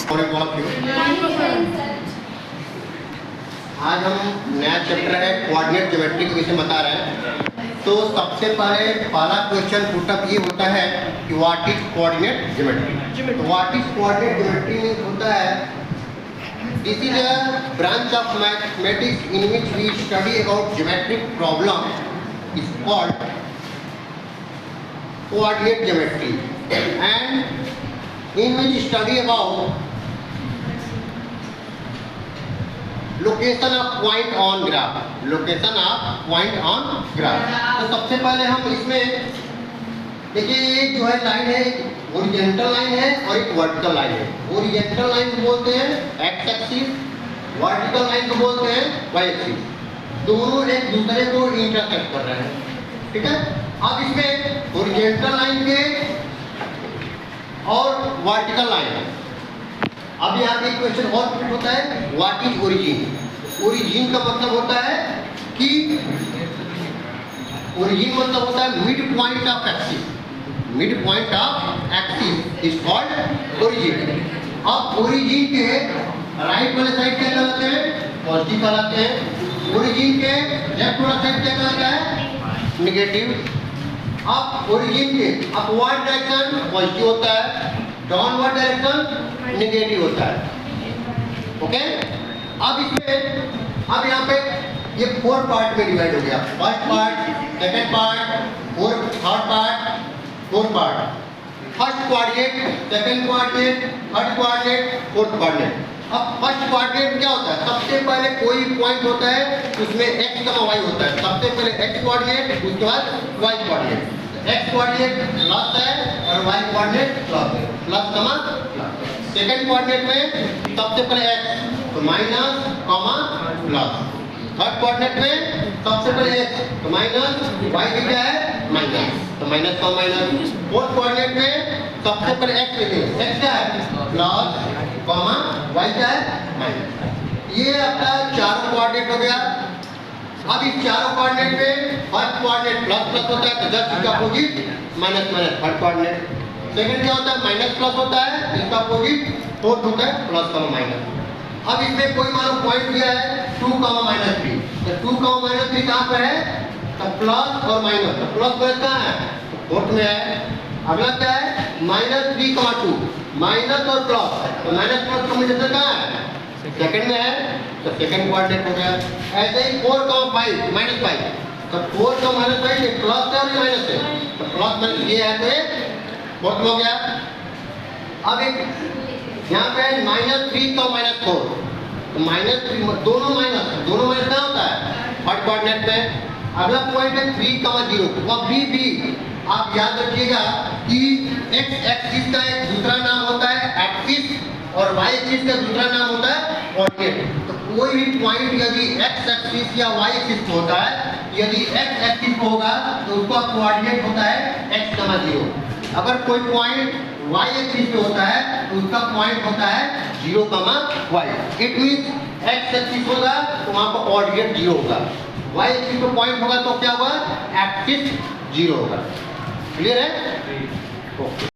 आज हम नया चैप्टर है कोऑर्डिनेट ज्योमेट्री के विषय बता रहे हैं। तो सबसे पहला क्वेश्चन पुटअप ये होता है कि व्हाट इज कोऑर्डिनेट ज्योमेट्री। तो what is coordinate geometry means होता है this is a branch of mathematics in which we study about geometric problem is called coordinate geometry and in which study about location of point on graph, location of point on graph। तो सबसे पहले हम इसमें देखिए ये जो है line है हॉरिजॉन्टल लाइन है और एक वर्टिकल लाइन है। हॉरिजॉन्टल लाइन को बोलते हैं एक्स एक्सिस, वर्टिकल लाइन को बोलते हैं वाई एक्सिस। दोनों एक दूसरे को इंटरसेक्ट कर रहे हैं, ठीक है। अब इसमें हॉरिजॉन्टल लाइन के और वर्टिकल लाइन। अब यहाँ पे क्वेश्चन और पुट होता है व्हाट इज ओरिजिन। ओरिजिन का मतलब होता है कि ओरिजिन मतलब होता है mid point of axis. Mid point of axis is called origin. अब ओरिजिन के राइट वाले साइड क्या कहलाते हैं? पॉजिटिव कहलाते हैं। ओरिजिन के लेफ्ट वाला साइड क्या कहलाता है? नेगेटिव। अब ओरिजिन के अपवर्ड डायरेक्शन पॉजिटिव होता है, डाउनवर्ड डायरेक्शन नेगेटिव होता है, ओके। अब इसमें अब यहाँ पे ये 4 पार्ट में डिवाइड हो गया। First part, second part, third part, fourth part. First coordinate, second coordinate, third coordinate, fourth coordinate. अब फर्स्ट कोऑर्डिनेट क्या होता है? सबसे पहले कोई पॉइंट होता है उसमें x कमा y होता है। सबसे पहले x कोऑर्डिनेट, उसके बाद y coordinate. x coordinate plus है और y कोऑर्डिनेट प्लस है, प्लस कमा प्लस। सेकंड कोऑर्डिनेट में सबसे पहले x तो माइनस कमा प्लस। थर्ड कोऑर्डिनेट में सबसे पहले x तो माइनस, y भी क्या है? माइनस, तो माइनस का माइनस। फोर्थ कोऑर्डिनेट में सबसे पहले x लेते हैं, x क्या है? प्लस कॉमा y क्या है? माइनस। ये आपका चारों कोऑर्डिनेट हो गया। अब इस चारों कोऑर्डिनेट में फर्स्ट कोऑर्डिनेट प्लस प्लस होता है तो जस्ट इसका opposite minus minus third coordinate. Second क्या होता है? माइनस प्लस होता है, इसका अपोजिट फोर्थ होता है प्लस कॉमा माइनस। अब इसमें कोई मान लो पॉइंट दिया है 2 कॉमा माइनस 3, तो 2 कॉमा माइनस 3 कहाँ पर है? तो प्लस और माइनस, तो प्लस माइनस कहाँ है? फोर्थ में है। अगला क्या है? माइनस 3 कॉमा 2, माइनस और प्लस, तो माइनस प्लस कॉम्बिनेशन कहाँ है? सेकंड में है, तो सेकंड कोऑर्डिनेट हो गया। ऐसे ही 4 कॉमा 5 माइनस 5, तो 4 का माइनस 5 ये प्लस है और ये माइनस है, तो प्लस माइनस ये है तो ये फोर्थ हो गया। अब एक यहाँ पे माइनस 3 का माइनस 4, तो माइनस 3 दोनों माइनस क्या होता है? थर्ड कोऑर्डिनेट में। अगला पॉइंट है 3 कमा 0, तो अभी भी आप याद रखिएगा कि x एक्सिस का एक दूसरा नाम होता है एक्सिस और y एक्सिस का दूसरा नाम होता है कोऑर्डिनेट। तो कोई भी पॉइंट यदि x एक्सिस या y एक्सिस होता है, यदि x एक्सिस होगा तो उसका कोऑर्डिनेट होता है x, 0। अगर कोई पॉइंट y एक्सिस पे होता है तो उसका पॉइंट होता है 0, y। It means x axis होगा तो वहां पर कोऑर्डिनेट 0 होगा, y एक्सिस पे पॉइंट होगा तो क्या होगा? एक्सिस 0 होगा। क्लियर है? ओके।